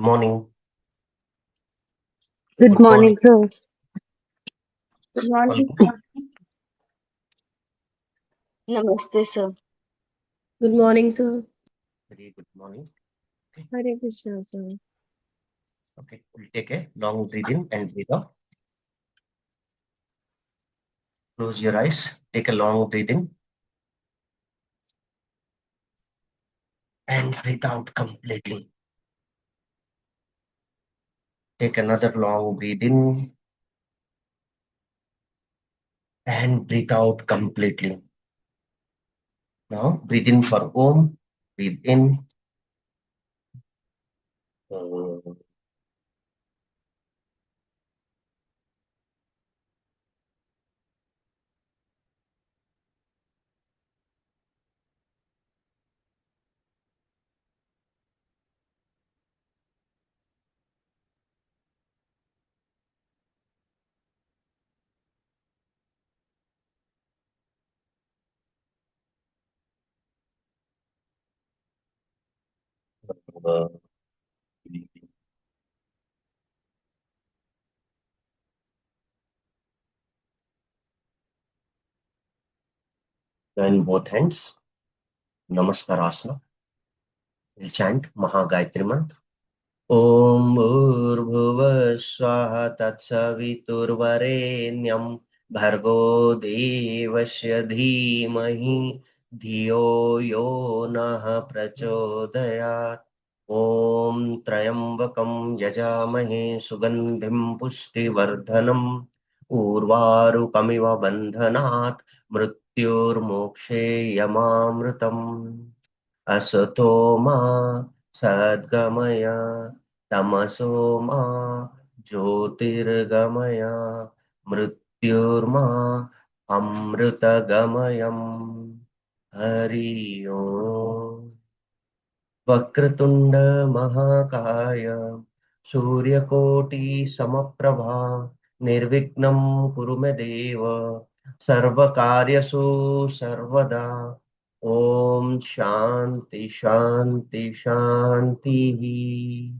Morning. Good morning, sir. Good All morning, good? sir. Namaste, sir. Good morning, sir. Very good morning. Hare Krishna, sir. Okay, we'll take a long breathe in and breathe out. Close your eyes. Take a long breathe in and breathe out completely. Take another long breathe in and breathe out completely. Now breathe in for Om. Breathe in. uh, uh, Join both hands. Namaskarasana. We'll chant Mahagaitri Mantra. Om Bhurbhuva Swaha Tatsaviturvarenyam Bhargo Devasya Dhimahi Dhiyo Yo Nah Prachodayat. Om Trayambakam Yajamahe Sugandhim Pushtivardhanam Urvarukamiva Bandhanat Mrityurmokshe Yamamritam. Asato ma sadgamaya tamaso ma jyotirgamaya mrityurma amritagamayam. Hari Om. Vakratunda Mahakaya Suryakoti Samaprabha Nirvignam Kurumedeva Sarvakaryasu Sarvada. Om Shanti Shanti Shanti.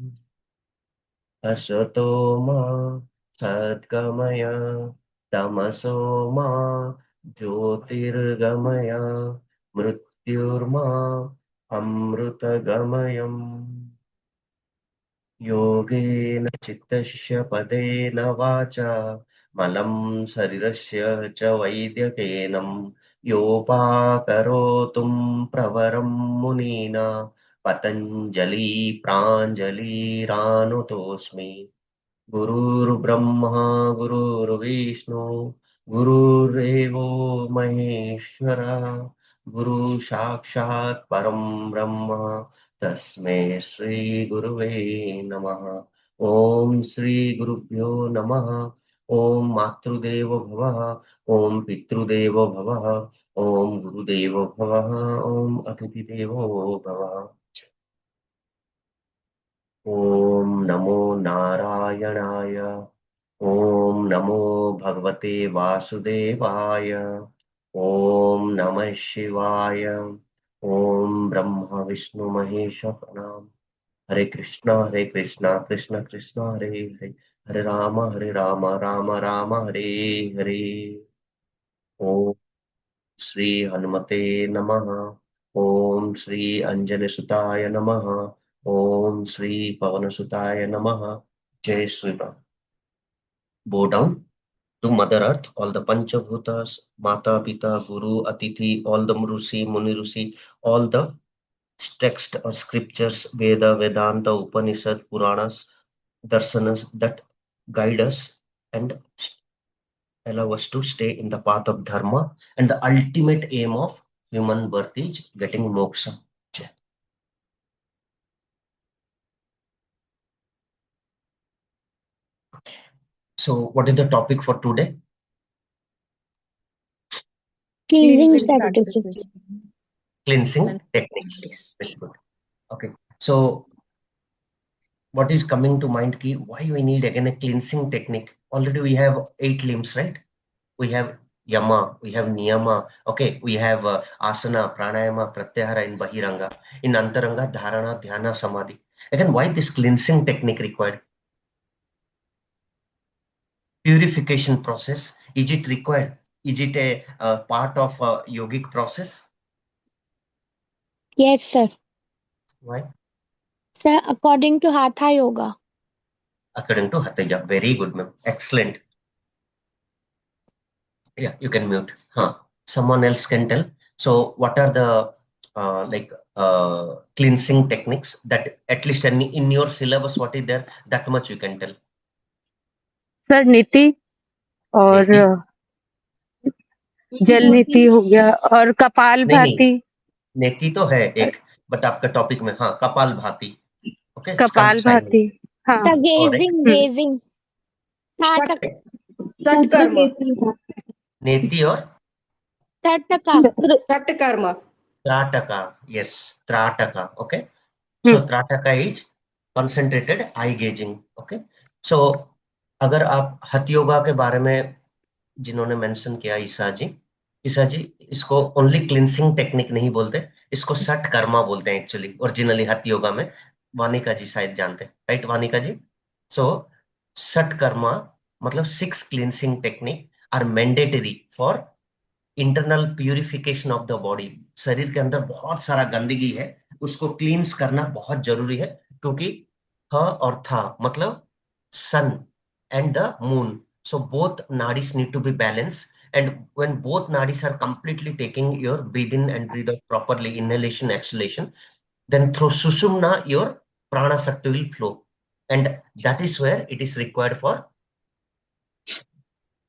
Asato ma sadgamaya tamaso ma jyotirgamaya mrityurma amrutagamayam. Yogena chittashya padena vacha malam sarirasya cha vaidyakenam yopakarotum pravaram munina patanjali pranjali ranutosmi. Gurur Vishnu, Gururevo Maheshwara, Guru Sakshat Param Brahma, Tasme Sri Guruve Namaha. Om Sri Gurubhyo Namaha. Om Matrudeva Bhavaha. Om Pitrudeva Bhavaha. Om Gurudeva Bhavaha. Om Atithidevo Bhavaha. Om Namo Narayanaaya. Om Namo Bhagavate Vasudevaya. Om Namah Shivaya. Om Brahma Vishnu Mahesha Pranam. Hare Krishna, Krishna Krishna, Hare Hare. Hare Rama, Rama Rama, Hare Hare. Om Sri Hanumate Namaha. Om Sri Anjana Sutaya Namaha. Om Sri Pavana Sutaya Namaha. Jai Sri Ram. Bow down to Mother Earth, all the Panchabhutas, Mata, Pita, Guru, Atithi, all the Mrusi, Munirusi, all the text or scriptures, Veda, Vedanta, Upanishad, Puranas, Darsanas that guide us and allow us to stay in the path of Dharma. And the ultimate aim of human birth is getting moksha. So, what is the topic for today? Cleansing Cleansing strategies. strategies. Cleansing techniques. Very good. Okay. So, what is coming to mind ki why we need again a cleansing technique? Already we have 8 limbs, right? We have yama, we have niyama, okay, we have asana, pranayama, pratyahara in bahiranga, in antaranga, dharana, dhyana, samadhi. Again, why this cleansing technique required? Purification process, is it required? Is it a part of a yogic process? Yes, sir. Why? Sir, according to Hatha Yoga. According to Hatha Yoga. Very good, ma'am. Excellent. Yeah, you can mute. Someone else can tell. So what are the cleansing techniques that at least in your syllabus, what is there? That much you can tell. Sir नीति और नेति जल नीति हो गया और कपाल नहीं नहीं, भाती नेति तो है एक, बट आपका टॉपिक में कपाल भाती, ओके, स्कल्प कपाल साइनिंग भाती हाँ Sir, और एक gazing. Trataka. Shatkarma. नेति और Trataka. Shatkarma. Trataka. Yes, trataka. Okay, so trataka is concentrated eye gazing. Okay, so अगर आप हठ योगा के बारे में जिन्होंने मेंशन किया, ईसा जी, इसको ओनली क्लिनसिंग टेक्निक नहीं बोलते, इसको सठ कर्मा बोलते हैं एक्चुअली ओरिजिनली हठ योगा में. वानिका जी शायद जानते हैं, राइट वानिका जी? सो सठ कर्मा मतलब 6 cleansing technique are mandatory for internal purification of the body. शरीर के अंदर बहुत सारा गंदगी है, उसको क्लींस करना बहुत जरूरी है, क्योंकि ह और था मतलब sun and the moon. So both nadis need to be balanced, and when both nadis are completely taking your breathe in and breathe out properly, inhalation, exhalation, then through Sushumna your prana shakti will flow, and that is where it is required for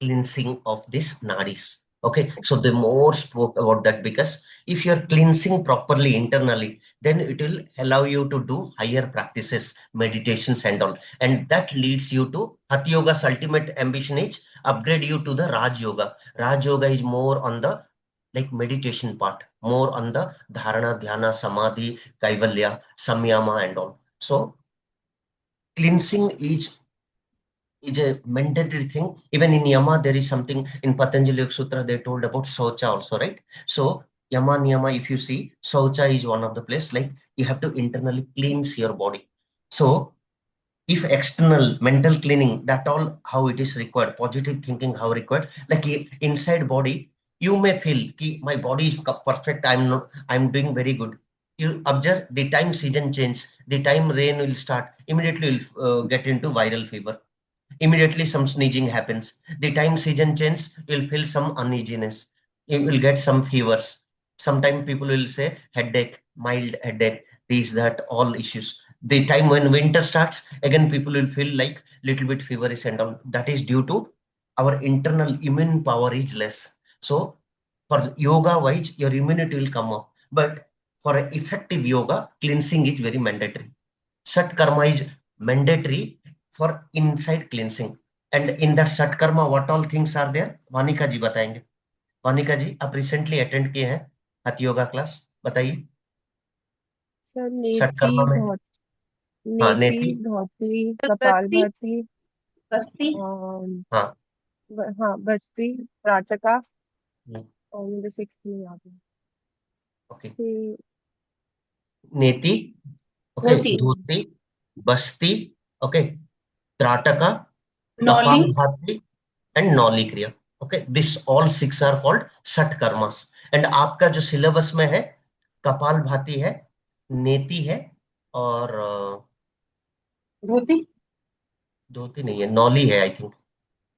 cleansing of these nadis. Okay, so the more spoke about that, because if you're cleansing properly internally, then it will allow you to do higher practices, meditations and all, and that leads you to Hatha Yoga's ultimate ambition is upgrade you to the Raj Yoga. Raj Yoga is more on the like meditation part, more on the dharana, dhyana, samadhi, kaivalya, samyama and all. So cleansing is a mandatory thing. Even in Yama, there is something in Patanjali Yoga Sutra they told about Saucha also, right? So Yama Niyama, if you see, Saucha is one of the place, like you have to internally cleanse your body. So if external mental cleaning, that all how it is required, positive thinking how required, like inside body, you may feel ki my body is perfect, I'm doing very good. You observe the time season change, the time rain will start, immediately you'll get into viral fever. Immediately some sneezing happens. The time season change, you'll feel some uneasiness. You will get some fevers. Sometimes people will say headache, mild headache, these, that, all issues. The time when winter starts, again people will feel like little bit feverish and all. That is due to our internal immune power is less. So for yoga wise, your immunity will come up. But for effective yoga, cleansing is very mandatory. Sat karma is mandatory for inside cleansing. And in that sat karma, what all things are there? Vanika ji बताएंगे. वानिका जी, आप recently attend किए हैं हठ yoga class, बताइए. Sir सट नेति कर्मा में नेति नेति, धोती बस्ती कपालभाति बस्ती हाँ हाँ बस्ती त्राटका हम्म, और मुझे 6 में याद है ओके. कि नेति, okay, dhoti dhoti, basti, okay, trataka, nauli kapalbhati and nauli kriya. Okay, this all 6 are called shatkarmas. And आपका जो सिलेबस में है, कपालभाति है, नेति है, और धोती धोती नहीं है, नौली है आई थिंक.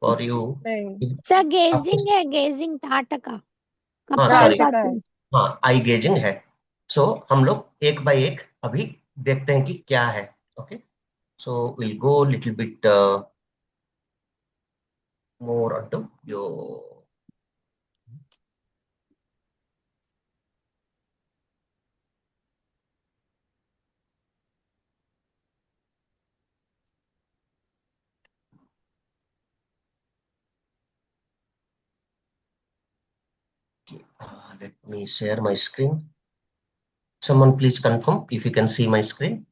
फॉर यू नहीं Sir, आपको, gazing. Trataka. हाँ सॉरी, त्राटका है Kapalbhati. हाँ आई गेजिंग है. सो हम लोग एक बाय एक अभी देखते हैं कि क्या है. Okay, so will go little bit more onto your. Let me share my screen. Someone please confirm if you can see my screen.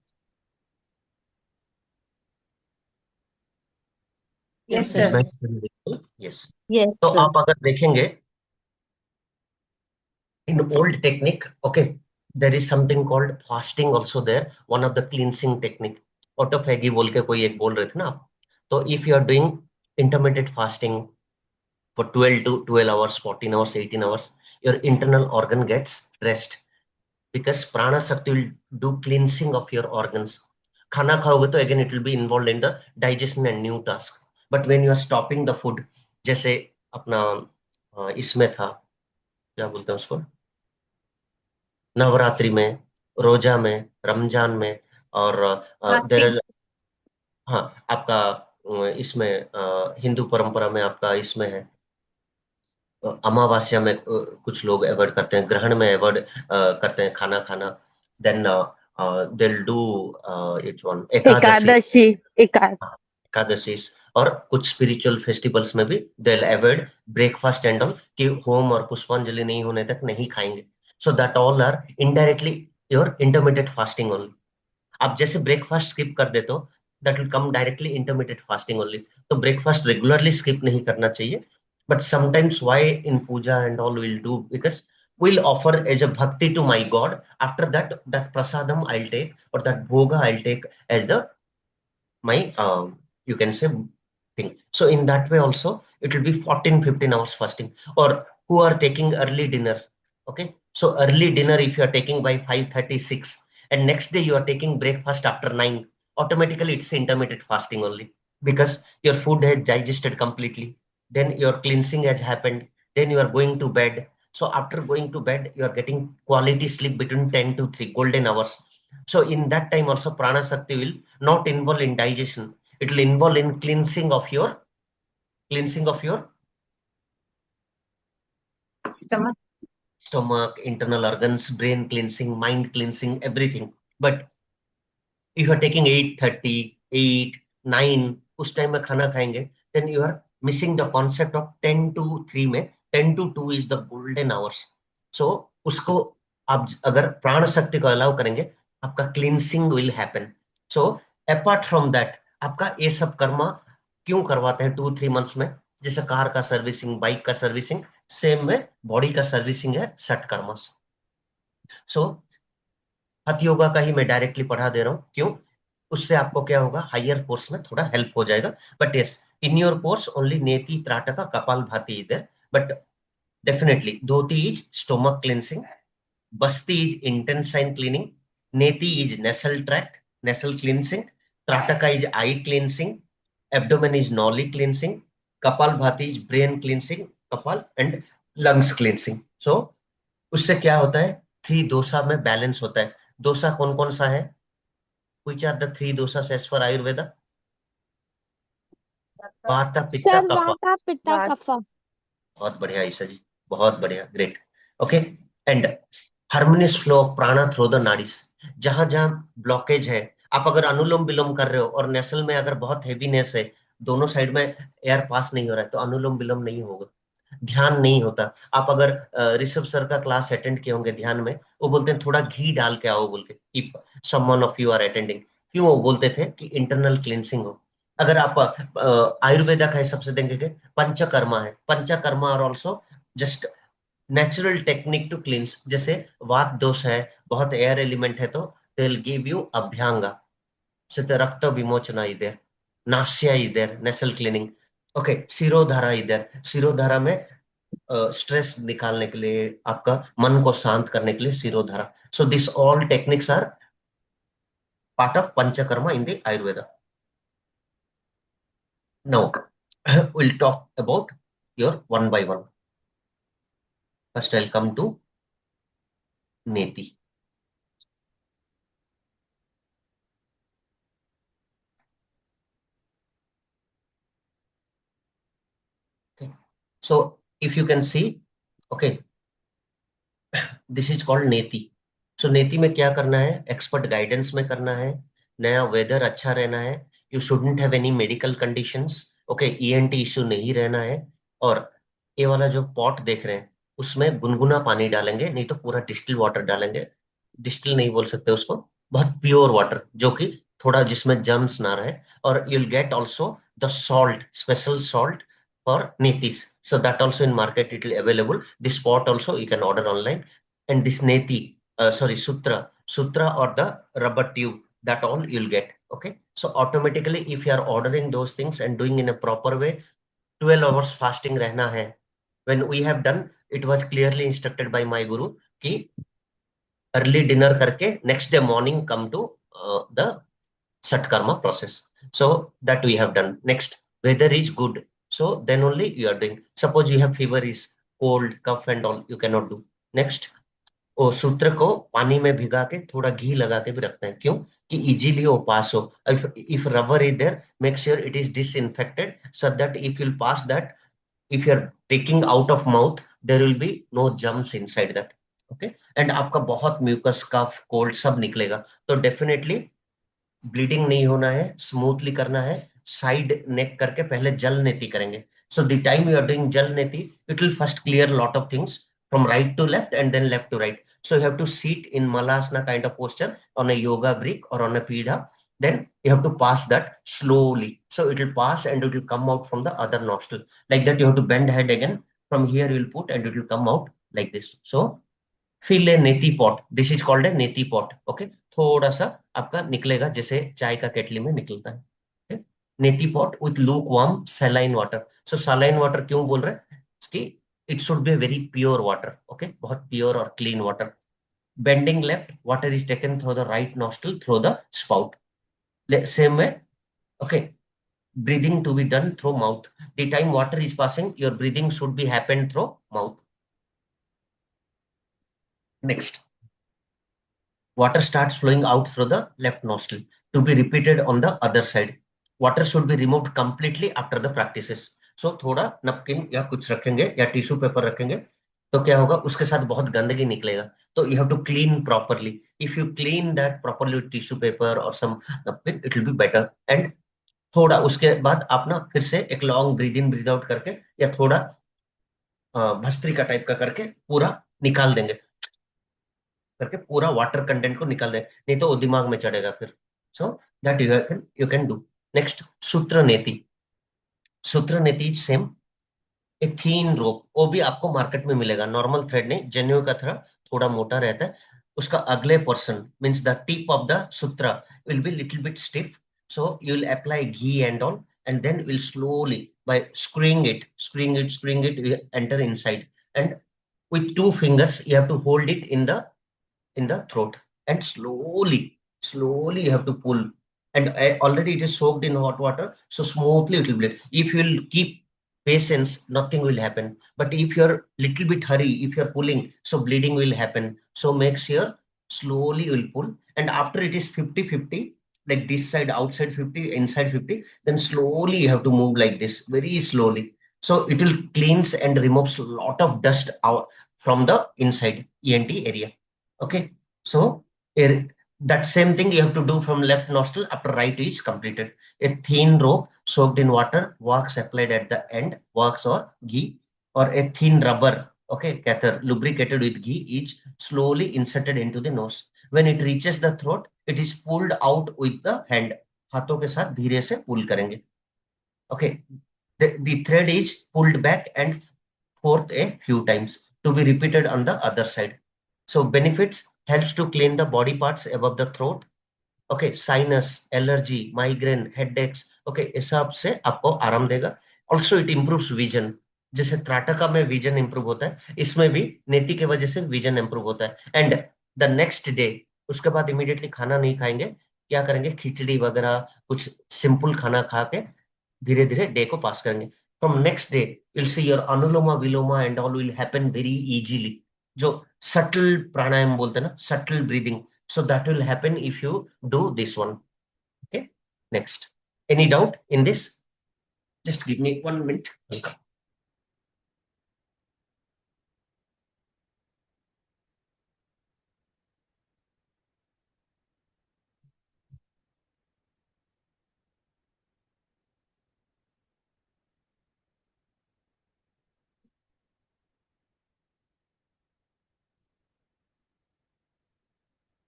Yes Is sir my screen visible? Yes. Yes तो sir आप अगर देखेंगे in old technique, okay, there is something called fasting also there, one of the cleansing technique. Autophagy बोल के कोई एक बोल रहे थे ना आप. तो if you are doing intermittent fasting for 12 to 12 hours, 14 hours, 18 hours, your internal organ gets rest because prana shakti will do cleansing of your organs. खाना खाओगे तो again it will be involved in the digestion and new task. But when you are stopping the food, जैसे अपना इसमें था, क्या बोलते हैं उसको, नवरात्रि में, रोजा में, रमजान में, और देर Fasting. इज, हाँ आपका इसमें हिंदू परंपरा में आपका इसमें है, अमावस्या में कुछ लोग अवॉइड करते हैं, ग्रहण में अवॉइड करते हैं खाना खाना. Then they'll do it one Ekadashi, Ekadashi, एकाद एकादशी, और कुछ स्पिरिचुअल फेस्टिवल्स में भी they avoid breakfast and all, कि होम और पुष्पांजलि नहीं होने तक नहीं खाएंगे. So that all are indirectly your intermediate fasting only. आप जैसे ब्रेकफास्ट स्किप कर देते हो, that will come directly intermediate fasting only. तो ब्रेकफास्ट रेगुलरली स्किप नहीं करना चाहिए. But sometimes why in puja and all will do, because we'll offer as a bhakti to my god. After that, that prasadam I'll take, or that bhoga I'll take as the my you can say thing. So in that way also it will be 14-15 hours fasting. Or who are taking early dinner, okay, so early dinner if you are taking by 5:36 and next day you are taking breakfast after 9, automatically it's intermittent fasting only, because your food has digested completely, then your cleansing has happened, then you are going to bed. So after going to bed you are getting quality sleep between 10 to 3 golden hours. So in that time also prana shakti will not involve in digestion, it will involve in cleansing of your Stomach. stomach, internal organs, brain cleansing, mind cleansing, everything. But if you are taking 8:30, 8, 9, उस time में खाना खाएंगे, then you are missing the concept of 10 to 3 में 10 to 2 is the golden hours. So उसको आप अगर प्राण शक्ति को अलाउ करेंगे, आपका cleansing will happen. So apart from that आपका ये सब कर्म क्यों करवाते हैं 2-3 मंथ्स में, जैसे कार का सर्विसिंग, बाइक का सर्विसिंग, सेम में बॉडी का सर्विसिंग है षटकर्मा. सो हठ योगा का ही मैं डायरेक्टली पढ़ा दे रहा हूँ, क्यों, उससे आपको क्या होगा, हायर कोर्स में थोड़ा हेल्प हो जाएगा. But yes, in your course only neti, trataka, kapalbhati इधर. But definitely dhauti is stomach cleansing, basti is intestine cleaning, neti is nasal tract, nasal cleansing, trataka is eye cleansing, abdomen is noli cleansing, kapalbhati is brain cleansing, kapal and lungs cleansing. So उससे क्या होता है, 3 दोसा में balance होता है. दोसा कौन कौन सा है, which are the 3 dosas as per ayurveda? वाता पित्त सर कफ. वाता पित्ता वात- कफा. बहुत बढ़िया ईसा जी, बहुत बढ़िया, great. Okay, and harmonious flow of प्राणा थ्रू द नाड़ीज. जहां जहां ब्लॉकेज है, आप अगर अनुलोम विलोम कर रहे हो और नेसल में अगर बहुत हेवीनेस है, दोनों साइड में एयर पास नहीं हो रहा है, तो अनुलोम विलोम नहीं होगा, ध्यान नहीं होता. आप अगर ऋषभ सर का क्लास अटेंड किए होंगे ध्यान में, वो बोलते हैं थोड़ा घी डाल के आओ बोल के, if someone of you are attending. क्यों वो बोलते थे कि इंटरनल क्लींसिंग हो. अगर आप आयुर्वेदा का हिसाब से देंगे, पंचकर्मा है, पंचकर्मा और also just natural technique to cleanse. जैसे वात दोष है, बहुत एयर एलिमेंट है, तो they will give you abhyanga, so the रक्त विमोचना इधर, नास्या इधर, नेसल क्लीनिंग. ओके, शिरोधारा इधर, शिरोधारा में स्ट्रेस निकालने के लिए, आपका मन को शांत करने के लिए shirodhara. So this all techniques are part of panchakarma in the Ayurveda. Now we'll talk about your one by one. First I'll come to Neti. Okay, so if you can see, okay, this is called नेति. सो नेति में क्या करना है, expert guidance में करना है, नया वेदर अच्छा रहना है, you shouldn't have any medical conditions, okay, ENT issue नहीं रहना है. और ये वाला जो पॉट देख रहे हैं, उसमें गुनगुना पानी डालेंगे, नहीं तो पूरा डिस्टिल वाटर डालेंगे. डिस्टिल नहीं बोल सकते उसको, बहुत प्योर वाटर, जो कि थोड़ा जिसमें जर्म्स ना रहे. और you'll get also the salt, special salt for netis. So that also in market it will available. This pot also you can order online. And this neti, sutra or the rubber tube, that all you'll get. Okay, so automatically if you are ordering those things and doing in a proper way, 12 hours fasting रहना है. When we have done, it was clearly instructed by my guru कि early dinner करके next day morning come to the Shatkarma process. So that we have done. Next, weather is good. So then only you are doing. Suppose you have fever, is cold, cough and all, you cannot do. Next, वो सूत्र को पानी में भिगा के थोड़ा घी लगा के भी रखते हैं. क्यों? कि इजीली वो पास हो. If rubber is there, make sure it is disinfected so that if you'll pass that, if you are taking out of mouth, there will be no germs inside that. Okay, and आपका बहुत mucus, cough, cold सब निकलेगा. तो definitely bleeding नहीं होना है, smoothly करना है. साइड नेक करके पहले जल नेति करेंगे. So the time you are doing jal neti, it will first clear lot of things from right to left and then left to right. So you have to sit in malasana kind of posture on a yoga brick or on a pida. Then you have to pass that slowly. So it will pass and it will come out from the other nostril. Like that you have to bend head again. From here you will put and it will come out like this. So fill a neti pot. This is called a neti pot. Okay, थोड़ा सा आपका निकलेगा जैसे चाय का केटली में निकलता है. okay? Neti pot with lukewarm saline water. So saline water क्यों बोल रहे हैं कि it should be a very pure water. Okay, बहुत pure और clean water. Bending left, water is taken through the right nostril through the spout. Same way. Okay, breathing to be done through mouth. The time water is passing, your breathing should be happen through mouth. Next, water starts flowing out through the left nostril, to be repeated on the other side. Water should be removed completely after the practices. So थोड़ा नपकिन या कुछ रखेंगे या tissue paper रखेंगे तो क्या होगा, उसके साथ बहुत गंदगी निकलेगा. तो you have to clean properly. If you clean that properly with tissue paper or some napkin, it will be better. And थोड़ा उसके बाद आप ना फिर से एक long breathe in breathe out करके या थोड़ा भस्त्रिका टाइप का करके पूरा निकाल देंगे, करके पूरा वाटर कंटेंट को निकाल दे, नहीं तो वो दिमाग में चढ़ेगा फिर. So that you can do. Next, सूत्र नेति. सूत्र नेति इज सेम, ए थीन रोप. वो भी आपको मार्केट में मिलेगा, नॉर्मल थ्रेड नहीं, जेन्यू का थ्रेड थोड़ा मोटा रहता है. उसका अगले person means the tip of the sutra will be little bit stiff. So you will apply ghee and all and then will slowly by screwing it you enter inside, and with two fingers you have to hold it in the throat and slowly you have to pull, and already it is soaked in hot water, so smoothly it will bleed. If you will keep patience, nothing will happen, but if you're little bit hurry, if you're pulling, so bleeding will happen. So make sure slowly you will pull, and after it is 50-50, like this side outside 50 inside 50, then slowly you have to move like this very slowly, so it will cleanse and removes a lot of dust out from the inside ENT area. Okay, so that same thing you have to do from left nostril after right is completed. A thin rope soaked in water, wax applied at the end, wax or ghee, or a thin rubber, okay, catheter lubricated with ghee is slowly inserted into the nose. When it reaches the throat, it is pulled out with the hand. हाथों के साथ धीरे से pull करेंगे. Okay, the thread is pulled back and forth a few times, to be repeated on the other side. So benefits: helps to clean the body parts above the throat. Okay, sinus, allergy, migraine, headaches. Okay, इस सब से आपको आराम देगा. Also it improves vision. जैसे त्राटका में vision improve होता है, इसमें भी नेति के वजह से विजन इंप्रूव होता है. एंड द नेक्स्ट डे, उसके बाद इमीडिएटली खाना नहीं खाएंगे, क्या करेंगे, खिचड़ी वगैरह कुछ सिंपल खाना खा के धीरे धीरे डे को पास करेंगे. From next day you'll see your अनुलोमा विलोमा and all will happen very easily. जो subtle प्राणायाम बोलते हैं ना, subtle breathing, so that will happen if you do this one. Okay, next, any doubt in this? Just give me 1 minute.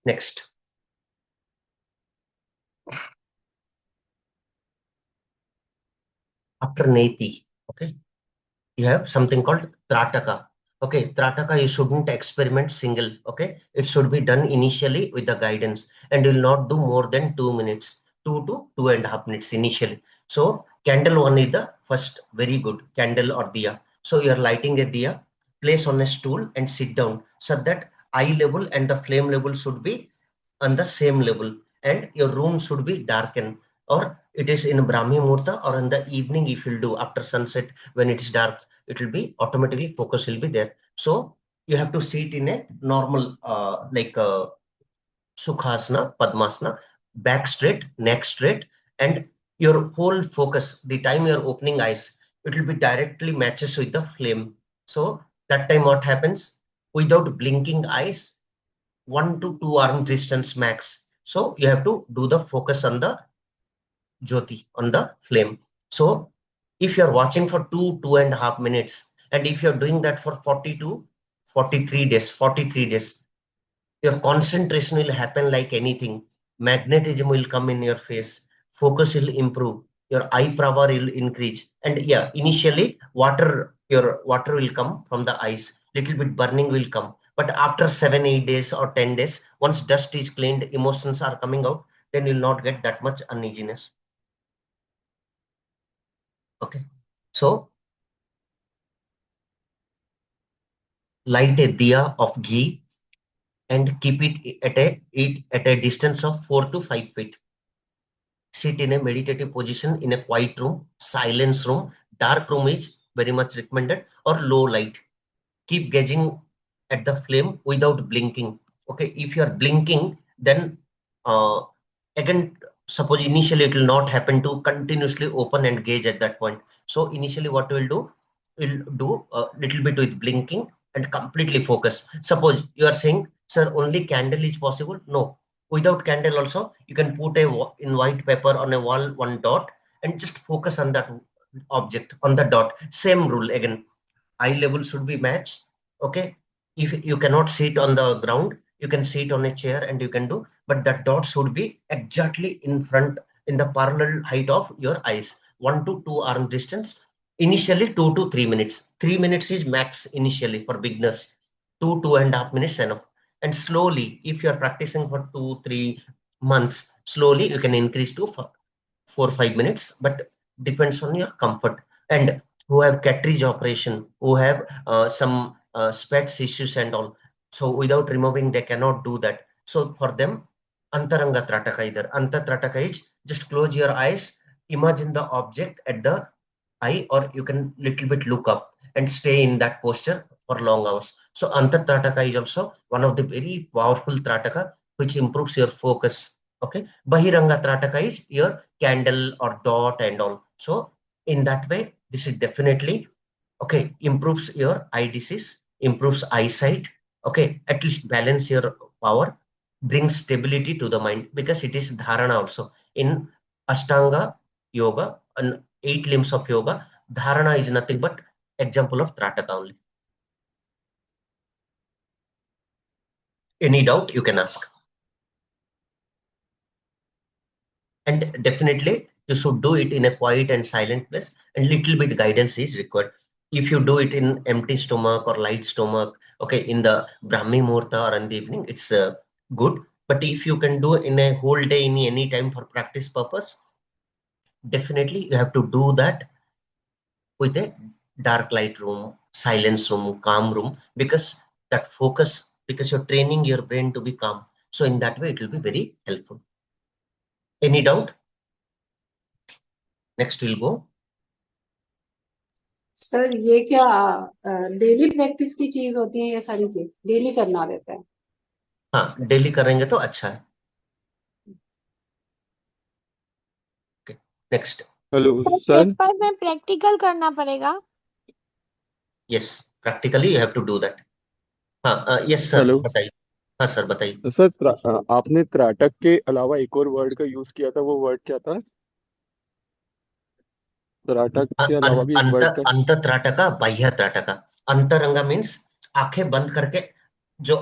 Next, after Neti, okay, you have something called Trataka. Okay, Trataka, you shouldn't experiment single. Okay, it should be done initially with the guidance, and you will not do more than 2 minutes, 2 to 2.5 minutes initially. So, candle one is the first, very good candle or diya. So, you are lighting a diya, place on a stool and sit down so that eye level and the flame level should be on the same level, and your room should be darkened. Or it is in Brahmi Muhurta or in the evening, if you'll do after sunset when it's dark, it will be automatically focus will be there. So you have to sit in a normal Sukhasana, Padmasana, back straight, neck straight, and your whole focus, the time you're opening eyes, it will be directly matches with the flame. So that time what happens? Without blinking eyes, 1 to 2 arm distance max. So you have to do the focus on the jyoti, on the flame. So if you're watching for 2.5 minutes, and if you're doing that for 40 to 43 days, your concentration will happen like anything. Magnetism will come in your face. Focus will improve. Your eye power will increase. And yeah, initially your water will come from the eyes. Little bit burning will come. But after 7, 8 days or 10 days, once dust is cleaned, emotions are coming out, then you'll not get that much uneasiness. Okay. So light a diya of ghee and keep it at a distance of 4 to 5 feet. Sit in a meditative position in a quiet room, silence room. Dark room is very much recommended, or low light. Keep gazing at the flame without blinking. Okay, if you are blinking, then uh, again, suppose initially it will not happen to continuously open and gaze at that point. So initially what we'll do a little bit with blinking and completely focus. Suppose you are saying, sir, only candle is possible. No, without candle also, you can put in white paper on a wall one dot and just focus on that object, on the dot. Same rule again, eye level should be matched. Okay, if you cannot sit on the ground, you can sit on a chair and you can do, but that dot should be exactly in front, in the parallel height of your eyes, 1 to 2 arm distance. Initially 2 to 3 minutes, 3 minutes is max initially for beginners. 2.5 minutes enough. And slowly, if you are practicing for 2, 3 months, slowly you can increase to 4, 5 minutes, but depends on your comfort. And who have cartridge operation, who have some specs issues and all, so without removing they cannot do that. So for them, antaranga trataka, either anta trataka is just close your eyes, imagine the object at the eye, or you can little bit look up and stay in that posture for long hours. So anta trataka is also one of the very powerful trataka which improves your focus. Okay, bahiranga trataka is your candle or dot and all. So in that way, this is definitely okay, improves your eye disease, improves eyesight. Okay, at least balance your power, brings stability to the mind, because it is dharana also. In ashtanga yoga and 8 limbs of yoga, dharana is nothing but example of trataka only. Any doubt you can ask. And definitely you should do it in a quiet and silent place, and little bit guidance is required. If you do it in empty stomach or light stomach, okay, in the brahmi muhurta or in the evening, it's good. But if you can do in a whole day, in any time for practice purpose, definitely you have to do that with a dark light room, silence room, calm room, because that focus, because you're training your brain to be calm. So in that way it will be very helpful. Any doubt? Next we'll go. Sir ये क्या daily practice की चीज होती है, ये सारी चीज daily करना रहता है? हाँ, डेली करेंगे तो अच्छा है. Okay, next. हेलो तो सर. पेपर में प्रैक्टिकल करना पड़ेगा? Yes, practically you have to do that. हाँ, yes sir, हेलो बताइए. हाँ सर, बताइए. सर, आपने त्राटक के अलावा एक और वर्ड का यूज किया था, वो वर्ड क्या था? त्राटक के अलावा भी एक अंत वर्ड का. अंत त्राटका, बाह्य त्राटका. अंतरंगा मीन्स आंखें बंद करके जो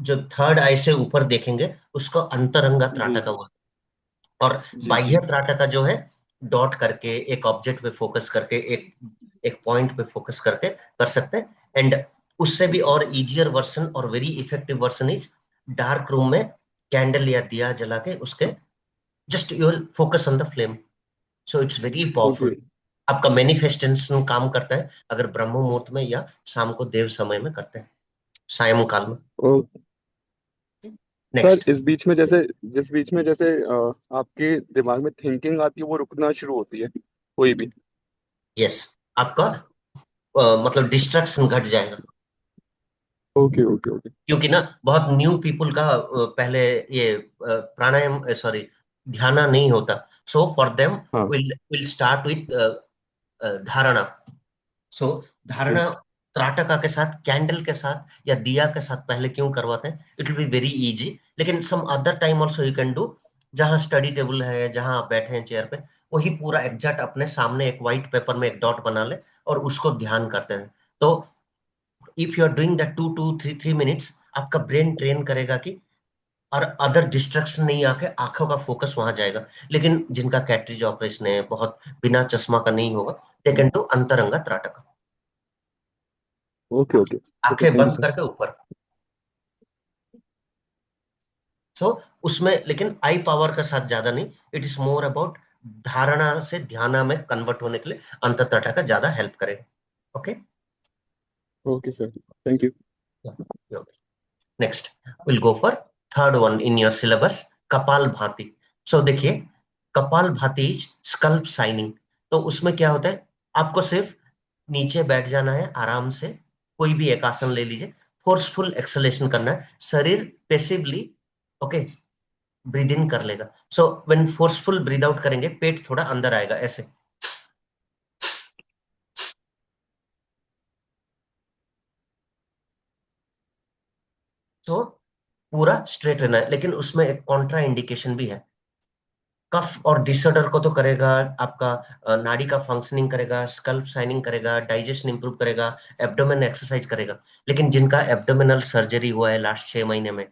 जो थर्ड आई से ऊपर देखेंगे उसको अंतरंगा जी त्राटका बोलते हैं. और जी बाह्य जी. त्राटका जो है, डॉट करके एक ऑब्जेक्ट पे फोकस करके, एक एक पॉइंट पे फोकस करके कर सकते हैं. एंड उससे भी और इजियर वर्जन और very effective version is dark room में कैंडल या दिया जला के उसके just you will focus on the flame, so it's very okay powerful. आपका मैनिफेस्टेशन काम करता है अगर ब्रह्म मुहूर्त में या शाम को देव समय में करते हैं, सायं काल में। ओ सर, नेक्स्ट। जिस बीच में जैसे आपके दिमाग में थिंकिंग आती है वो रुकना शुरू होती है कोई भी। यस, आपका मतलब डिस्ट्रैक्शन घट जाएगा, ओके ओके ओके। क्योंकि ना बहुत न्यू पीपल का पहले ये प्राणायाम सॉरी ध्यान नहीं होता, सो फॉर देम हाँ। विल विल स्टार्ट विथ धारणा। सो हम्म, धारणा त्राटका के साथ, कैंडल के साथ या दिया के साथ पहले क्यों करवाते हैं, it will be very easy. लेकिन some other time also you can do, जहाँ स्टडी टेबल है, जहाँ आप बैठे हैं चेयर पे, वही पूरा एग्जैक्ट अपने सामने एक व्हाइट पेपर में एक डॉट बना ले और उसको ध्यान करते हैं। तो if you are doing that 2 to 3 minutes, आपका ब्रेन ट्रेन करेगा कि और अदर डिस्ट्रक्शन नहीं आके आंखों का फोकस वहां जाएगा। लेकिन जिनका कैटरीज ऑपरेशन है, बहुत बिना चश्मा का नहीं होगा, they can do antaranga trataka, okay okay okay, आंखें थैंक यू बंद सर। करके ऊपर। सो उसमें लेकिन आई पावर का साथ ज्यादा नहीं, इट इज मोर अबाउट धारणा से ध्यान में कन्वर्ट होने के लिए अंतर त्राटका ज्यादा हेल्प करेगा। Okay, okay sir, thank you. Next will go for third one in your syllabus, कपाल भाती। सो देखिए, कपाल भाती इज स्कल्प साइनिंग। तो उसमें क्या होता है, आपको सिर्फ नीचे बैठ जाना है आराम से, कोई भी एक आसन ले लीजिए, फोर्सफुल एक्सलेशन करना है, शरीर पेसिवली ओके ब्रीद इन कर लेगा। So when forceful breathe out करेंगे, पेट थोड़ा अंदर आएगा ऐसे। तो पूरा स्ट्रेट रहना है, लेकिन उसमें एक कॉन्ट्रा इंडिकेशन भी है। कफ और डिसऑर्डर को तो करेगा, आपका नाड़ी का फंक्शनिंग करेगा, स्कल्प शाइनिंग करेगा, डाइजेशन इंप्रूव करेगा, एब्डोमेन एक्सरसाइज करेगा। लेकिन जिनका एब्डोमिनल सर्जरी हुआ है लास्ट 6 महीने में,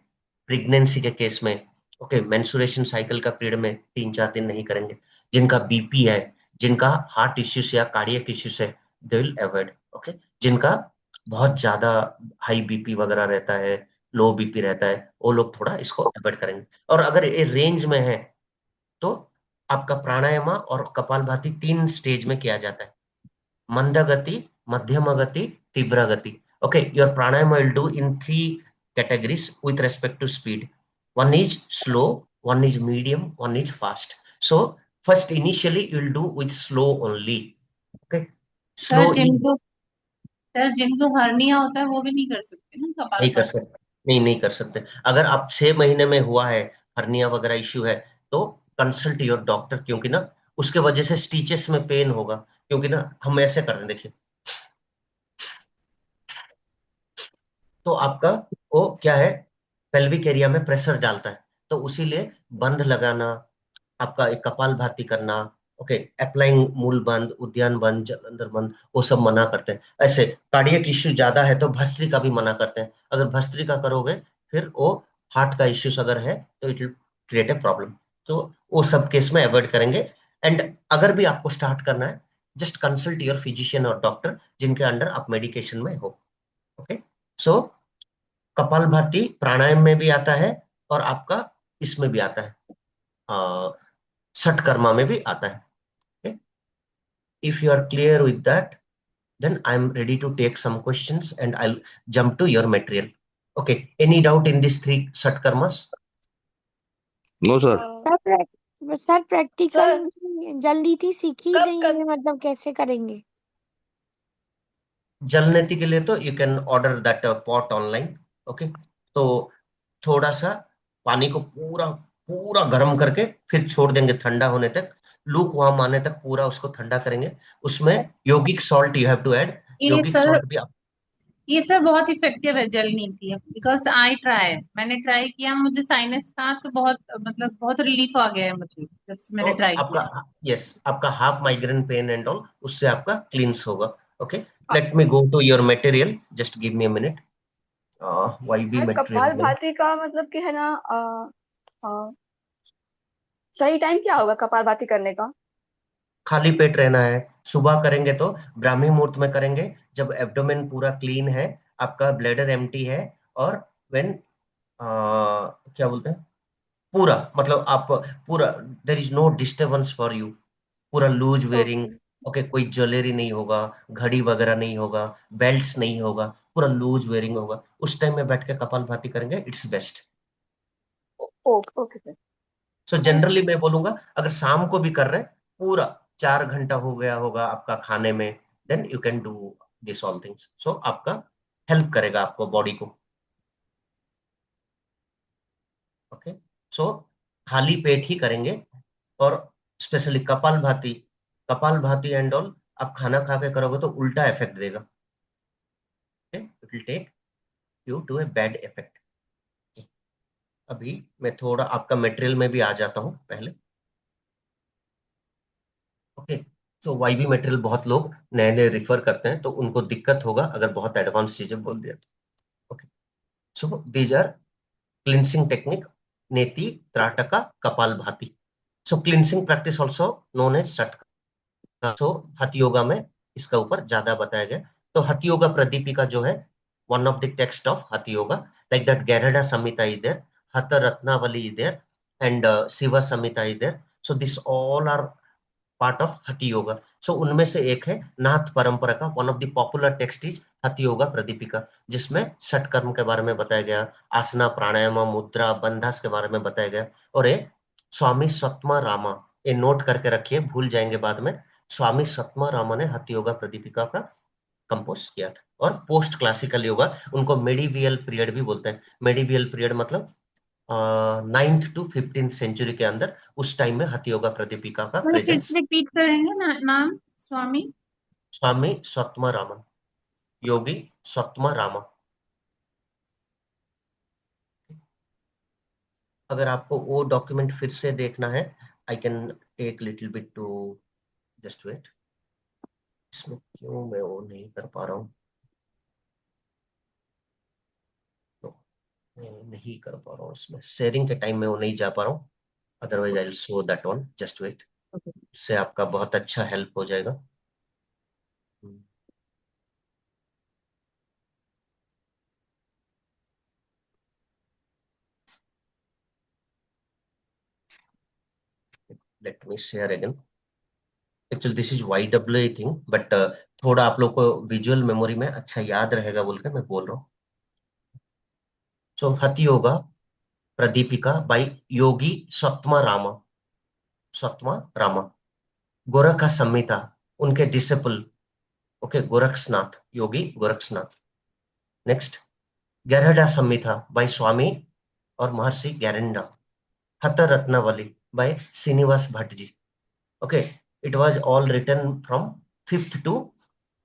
प्रेगनेंसी के केस में, ओके, मेंस्ट्रुएशन साइकिल का पीरियड में 3 4 दिन नहीं करेंगे। जिनका बीपी है, जिनका हार्ट इश्यूज या कार्डियक इश्यूज है, दे विल अवॉइड। ओके, जिनका बहुत ज्यादा हाई बीपी वगैरह रहता है, लो बीपी रहता है, वो लोग थोड़ा इसको अवॉइड करेंगे। और अगर ये रेंज में है तो आपका प्राणायाम और कपालभाति 3 स्टेज में किया जाता है, मंद गति, मध्यम गति, तीव्र गति। Okay, your pranayama will do in 3 categories with respect to speed. One is slow, one is medium, one is fast. So first initially you will do with slow only. Okay, sir slow is जिनको hernia होता है वो भी नहीं कर सकते ना नहीं कर कपालभाति? सकते, नहीं कर सकते। अगर आप 6 महीने में हुआ है, हर्निया वगैरह इश्यू है, तो कंसल्ट योर डॉक्टर, क्योंकि ना उसके वजह से स्टीचेस में पेन होगा। क्योंकि ना हम ऐसे कर रहे हैं देखिए, तो आपका वो क्या है, पेल्विक एरिया में प्रेशर डालता है, तो उसीलिए बंध लगाना, आपका एक कपाल भाती करना, ओके, अप्लाइंग मूल बंद, उद्यान बंद, जलंधर बंद, वो सब मना करते हैं। ऐसे कार्डियक इश्यू ज्यादा है तो भस्त्रिका भी मना करते हैं। अगर भस्त्रिका करोगे फिर वो हार्ट का इश्यूज अगर है तो it will create a problem, तो वो सब केस में अवॉइड करेंगे। एंड अगर भी आपको स्टार्ट करना है, जस्ट कंसल्ट योर फिजिशियन और डॉक्टर जिनके अंडर आप मेडिकेशन में हो। ओके, सो कपालभाति प्राणायाम में भी आता है और आपका इसमें भी आता है, षटकर्मा में भी आता है। If you are clear with that, then I am ready to take some questions and I'll jump to your material. Okay, any doubt in these 3 Shatkarmas? No sir. Sir practical जल्दी थी सीखी नहीं है, मतलब कैसे करेंगे? जल नेति के लिए तो you can order that pot online. Okay, तो थोड़ा सा पानी को पूरा पूरा गर्म करके फिर छोड़ देंगे ठंडा होने तक, लूक वार्म आने तक पूरा उसको ठंडा करेंगे। उसमें yogic salt you have to add, ये योगिक सर सॉल्ट भी आप। ये सर बहुत इफेक्टिव है जल नीति, बिकॉज मैंने ट्राई किया, मुझे साइनस था तो बहुत मतलब बहुत रिलीफ आ गया है मुझे जब से तो मैंने ट्राई आपका, किया। यस, आपका half migraine pain and all उससे आपका क्लींस होगा। Okay, let me go to your material, just give me a minute. Y B sir material कपाल में भाती का मतलब कि है ना, अ, सही टाइम क्या होगा कपाल भाती करने का? खाली पेट रहना है। सुबह करेंगे तो ब्राह्मी मुहूर्त में करेंगे, जब एब्डोमेन पूरा क्लीन है, आपका ब्लैडर एम्प्टी है, और व्हेन क्या बोलते हैं, पूरा मतलब आप पूरा, there is no disturbance for you, पूरा लूज वेयरिंग। ओके। ओके, कोई ज्वेलरी नहीं होगा, घड़ी वगैरह नहीं होगा, बेल्ट्स नहीं होगा, पूरा लूज वेयरिंग होगा। उस टाइम में बैठ के कपालभाति करेंगे, it's best. Okay okay sir. So thank generally मैं बोलूंगा, अगर शाम को भी कर रहे हैं, पूरा 4 घंटा हो गया होगा आपका खाने में, then you can do this all things. So आपका हेल्प करेगा आपको बॉडी को। ओके, सो खाली पेट ही करेंगे। और specially kapalbhati, kapalbhati and all, आप खाना खा के करोगे तो उल्टा इफेक्ट देगा। It will take you to a bad effect. अभी मैं थोड़ा आपका मटेरियल में भी आ जाता हूँ पहले। ओके, तो वाईबी मटेरियल बहुत लोग नए नए रिफर करते हैं, तो उनको दिक्कत होगा अगर बहुत एडवांस चीजें बोल दिया तो। Okay, so these are cleansing technique, neti, trataka, kapalbhati. So cleansing practice also known as shatkarma. So Hatha yoga में इसका ऊपर ज्यादा बताया गया। तो हथ योगा प्रदीपिका जो है, one of the text of Hatha yoga, like that गैरडा Samhita is there, Hatha Ratnavali is there, and Shiva Samhita is there. So this all are part of Hatha yoga. सो उनमें से एक है नाथ परंपरा का, one of the popular text is हति योगा प्रदीपिका, जिसमें षटकर्म के बारे में बताया गया, आसना, प्राणायाम, मुद्रा, बंधास के बारे में बताया गया। और ये स्वामी सत्मा रामा, ये नोट करके रखिए, भूल जाएंगे बाद में। स्वामी सत्मा रामा ने हति योगा प्रदीपिका का कंपोज किया था। और पोस्ट क्लासिकल योगा, उनको मेडिवियल पीरियड भी बोलते हैं। मेडिवियल पीरियड मतलब 9th to 15th सेंचुरी के अंदर, उस टाइम में हथ योगा प्रदीपिका का मैंने फिर प्रेजेंस। से रिपीट करेंगे नाम स्वामी। स्वामी स्वत्मा रामन, योगी स्वत्मा रामा। अगर आपको वो डॉक्यूमेंट फिर से देखना है, I can take little bit too, just wait. इसमें क्यों मैं वो नहीं कर पा रहा हूँ, तो मैं नहीं कर पा रहा हूँ, इसमें शेयरिंग के टाइम में वो नहीं जा पा रहा हूँ। Otherwise I will show that one, just wait. इससे आपका बहुत अच्छा हेल्प हो जाएगा। Let me share again. Actually this is YWA thing, but थोड़ा आप लोग को विजुअल मेमोरी में अच्छा याद रहेगा बोल के मैं बोल रहा हूँ। So Hatha Yoga Pradipika by Yogi Swatmarama, Swatmarama. Goraksha Samhita, उनके disciple, okay, Gorakshanath, Yogi Gorakshanath. Next, गैरहडा संहिता बाय स्वामी और Maharshi Gheranda. Hatha Ratnavali by Srinivasa Bhatt ji. Okay, it was all written from 5th to,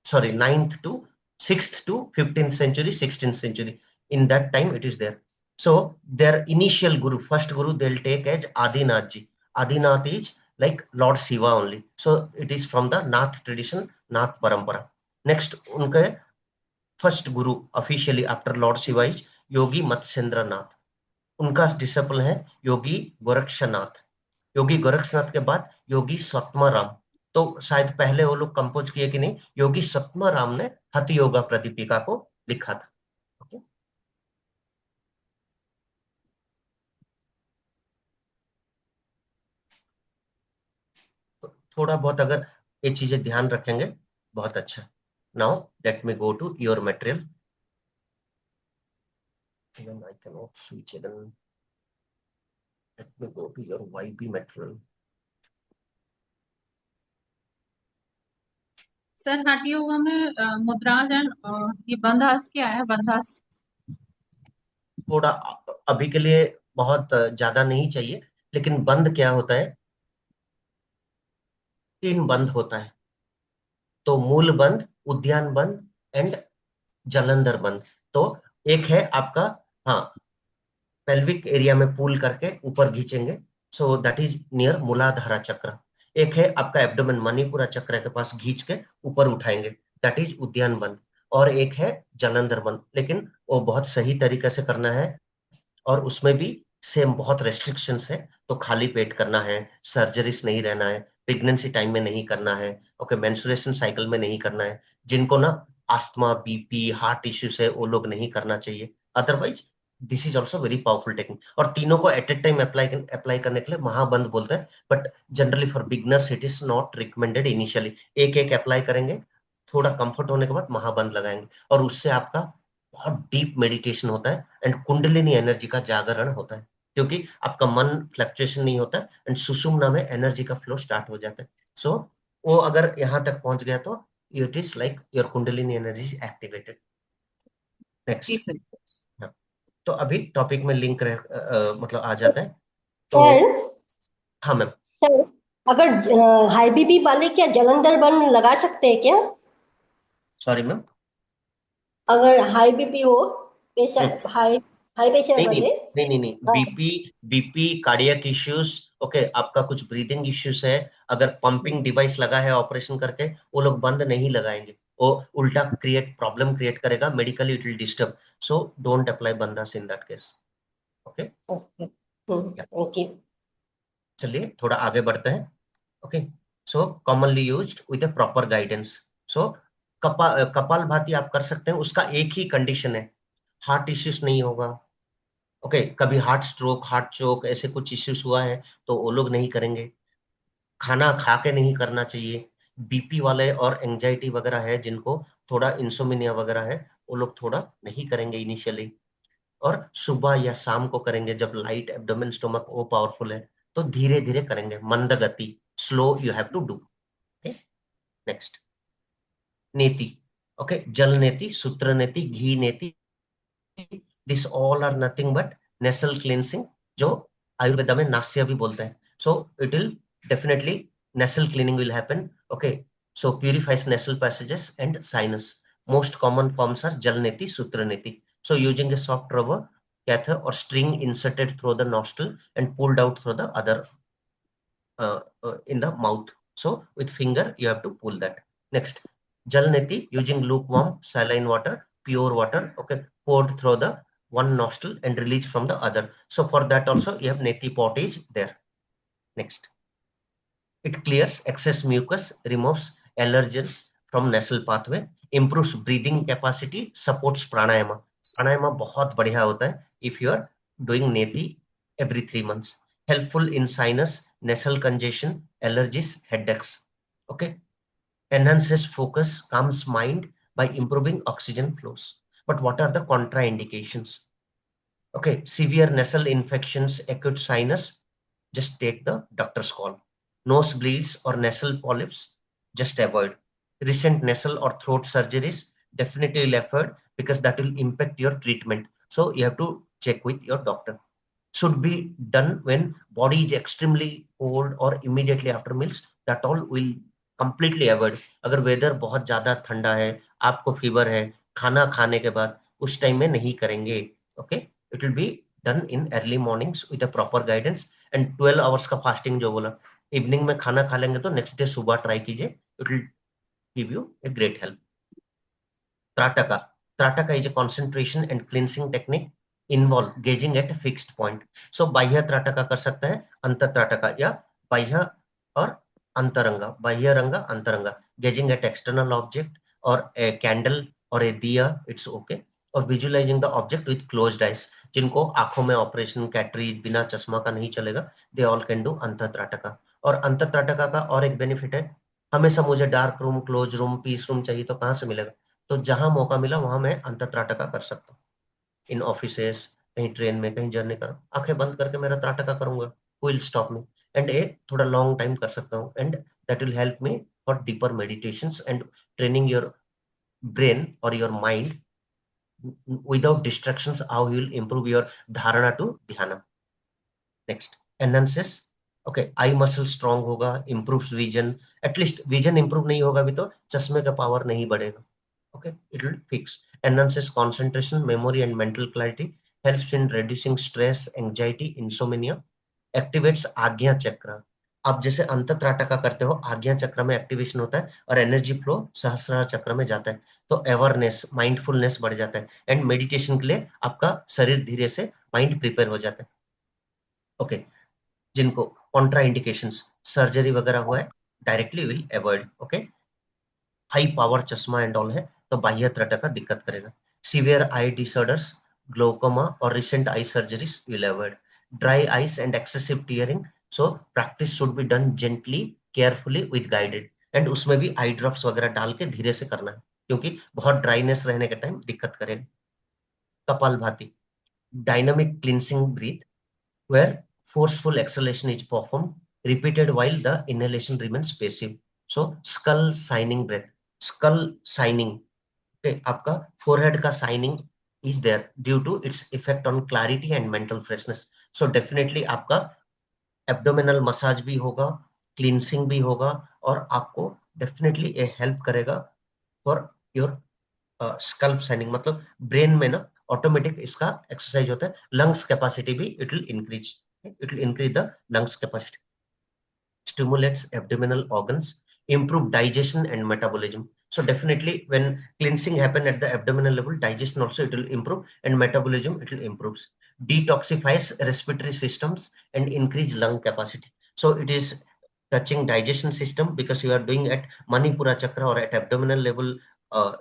sorry, 9th to 6th to 15th century, 16th century. In that time it is there. So their initial guru, first guru they'll take as Adinath ji. Adinath is like Lord Shiva only. So it is from the Nath tradition, Nath parampara. Next, उनके first guru officially after Lord Shiva is Yogi Matsyendra Nath. उनका disciple है योगी गोरक्षनाथ। योगी गोरक्षनाथ के बाद योगी सत्मा राम। तो शायद पहले वो लोग कंपोज किए कि नहीं, योगी सत्मा राम ने हथ योगा प्रदीपिका को लिखा था। ओके, तो थोड़ा बहुत अगर ये चीजें ध्यान रखेंगे, बहुत अच्छा। Now let me go to your material. Even I cannot switch it in. Let me go to your YB material. Sir हठ योगा में मुद्राज एंड ये बंधास क्या है? बंधास थोड़ा अभी के लिए बहुत ज्यादा नहीं चाहिए, लेकिन बंद क्या होता है, 3 बंद होता है। तो मूल बंद, उद्यान बंद एंड जलंधर बंद। तो एक है आपका, हाँ, पेल्विक एरिया में पुल करके ऊपर खींचेंगे, सो दैट इज नियर मूलाधारा चक्र। एक है आपका एब्डोमेन, मणिपुरा चक्र के पास खींच के ऊपर उठाएंगे, दैट इज उद्यान बंद। और एक है जलंधर बंद, लेकिन वो बहुत सही तरीके से करना है, और उसमें भी सेम बहुत रेस्ट्रिक्शंस है। तो खाली पेट करना है, सर्जरीज नहीं रहना है, प्रेगनेंसी टाइम में नहीं करना है, ओके, मेंस्ट्रुएशन साइकिल में नहीं करना है, जिनको ना आस्थमा, बीपी, हार्ट इश्यूज है, वो लोग नहीं करना चाहिए। Otherwise this is also very powerful technique. और तीनों को एट ए टाइम अप्लाई करने के लिए महाबंध बोलते हैं, but generally for beginners it is not recommended initially. एक एक अप्लाई करेंगे, थोड़ा कंफर्ट होने के बाद महाबंध लगाएंगे, और उससे आपका बहुत डीप मेडिटेशन होता है एंड कुंडलिनी एनर्जी का जागरण होता है, क्योंकि आपका मन फ्लक्चुएशन नहीं होता एंड सुषुम्ना में एनर्जी का फ्लो स्टार्ट हो जाता है। सो वो अगर यहाँ तक पहुंच गया तो it is like your kundalini energy is activated. जी नेक्स्ट। सर। तो अभी टॉपिक में लिंक मतलब आ जाता है। तो सर हाँ मैम। सर अगर हाई बीपी वाले क्या जलंधर बन लगा सकते हैं क्या? Sorry ma'am. अगर हाई बीपी हो, पेशेंट हाई हाई पेशेंट नहीं नहीं वाले। नहीं नहीं नहीं, बीपी कार्डियक इश्यूज, ओके, आपका कुछ ब्रीदिंग इश्यूज है, अगर पंपिंग डिवाइस लगा है ऑपरेशन करके, वो लोग बंद नहीं लगाएंगे, वो उल्टा प्रॉब्लम क्रिएट करेगा, medically it will disturb. So don't apply bandhas in that case. Okay, okay, thank you. चलिए थोड़ा आगे बढ़ते हैं। Okay, so commonly used with a proper guidance. So kapalbhati आप कर सकते हैं, उसका एक ही कंडीशन है, हार्ट इश्यूज नहीं होगा। ओके, कभी हार्ट स्ट्रोक, हार्ट चोक, ऐसे कुछ इश्यूज हुआ है तो वो लोग नहीं करेंगे। खाना खा के नहीं करना चाहिए। बीपी वाले और एंजाइटी वगैरह है, जिनको थोड़ा इंसोमिनिया वगैरह है, वो लोग थोड़ा नहीं करेंगे इनिशियली। और सुबह या शाम को करेंगे जब लाइट एब्डोमेन स्टोमक वो पावरफुल है, तो धीरे धीरे करेंगे, मंद गति, slow you have to do. Okay, next. Neti, okay, jal neti, sutra neti, ghee neti, this all are nothing but nasal cleansing, जो आयुर्वेदा में नास्य भी बोलते हैं। So it will definitely nasal cleaning will happen. Okay, so purifies nasal passages and sinus. Most common forms are jal neti, sutra neti. So using a soft rubber catheter or string inserted through the nostril and pulled out through the other in the mouth. So with finger you have to pull that. Next, jal neti using lukewarm saline water, pure water, okay, poured through the one nostril and released from the other. So for that also you have neti pottage there. Next, it clears excess mucus, removes allergens from nasal pathway, improves breathing capacity, supports pranayama. Pranayama बहुत बढ़िया होता है if you are doing neti every 3 months. Helpful in sinus, nasal congestion, allergies, headaches. Okay, enhances focus, calms mind by improving oxygen flows. But what are the contraindications? Okay, severe nasal infections, acute sinus, just take the doctor's call. Nose bleeds or nasal polyps, just avoid. Recent nasal or throat surgeries, definitely avoid, because that will impact your treatment. So you have to check with your doctor. Should be done when body is extremely cold or immediately after meals. That all will completely avoid. अगर weather बहुत ज्यादा ठंडा है, आपको fever है, खाना खाने के बाद उस टाइम में नहीं करेंगे। Okay, it will be done in early mornings with a proper guidance. And 12 hours का फास्टिंग जो बोला, इवनिंग में खाना खा लेंगे तो नेक्स्ट डे सुबह ट्राई कीजिए, it will give U a great help. Trataka. Trataka is a concentration and cleansing technique involve gauging at a fixed point. So बाह्य त्राटका कर सकते हैं, अंतर त्राटका, या बाह्य और अंतरंगा, बाह्य रंगा, अंतरंगा, gauging at external object or a candle or a दिया, it's okay. और visualizing the object with closed eyes, जिनको आंखों में ऑपरेशन, कैटरीज, बिना चश्मा का नहीं चलेगा, they all can do अंतर त्राटका। और अंतर त्राटका का और एक बेनिफिट है, हमेशा मुझे dark room, close room, peace room चाहिए तो कहाँ से मिलेगा? तो जहां मौका मिला वहां मैं अंतर त्राटका कर सकता हूँ। इन ऑफिसेस, कहीं ट्रेन में, कहीं जर्नी कर, आंखें बंद करके मेरा त्राटका करूंगा, will stop me, and a थोड़ा लॉन्ग टाइम कर सकता हूँ, and that will help me for deeper meditations and training your brain और your mind without distractions, how you will improve your dharana to dhyana. Next, enhances, okay, I muscle strong होगा, improves vision, at least vision improve नहीं होगा भी तो चश्मे का power नहीं बढ़ेगा। Okay, it will fix. Enhances concentration, memory and mental clarity, helps in reducing stress, anxiety, insomnia, activates आज्ञा चक्र। आप जैसे अंतर त्राटका करते हो, आज्ञा चक्र में एक्टिवेशन होता है और एनर्जी फ्लो सहस्रार चक्र में जाता है, तो अवेयरनेस, माइंडफुलनेस बढ़ जाता है, एंड मेडिटेशन के लिए आपका शरीर धीरे से माइंड प्रिपेयर हो जाता है। ओके, जिनको कॉन्ट्रा इंडिकेशंस, सर्जरी वगैरह हुआ है, directly will avoid. Okay, high power चश्मा एंड ऑल है तो बाह्य त्रटका दिक्कत करेगा। सीवियर आई डिसऑर्डर्स, ग्लोकोमा और recent I surgeries will avoid. Dry eyes and excessive tearing, so practice should be done gently, carefully with guided, and उसमें भी eye drops वगैरह डाल के धीरे से करना है, क्योंकि बहुत ड्राइनेस रहने के टाइम दिक्कत करेगा। Kapalbhati, dynamic cleansing breath where forceful exhalation is performed, repeated while the inhalation remains passive. So skull signing breath, skull signing, okay, आपका forehead का signing is there due to its effect on clarity and mental freshness. So definitely आपका abdominal massage भी होगा, cleansing भी होगा, और आपको definitely ये help करेगा for your स्कल्प साइनिंग, मतलब ब्रेन में ना ऑटोमेटिक इसका एक्सरसाइज होता है। लंग्स कैपेसिटी भी it will increase the lungs capacity, stimulates abdominal organs, improve digestion and metabolism. So definitely when cleansing happen at the abdominal level, digestion also it will improve and metabolism it will improve. Detoxifies respiratory systems and increase lung capacity. So it is touching digestion system because you are doing at Manipura chakra or at abdominal level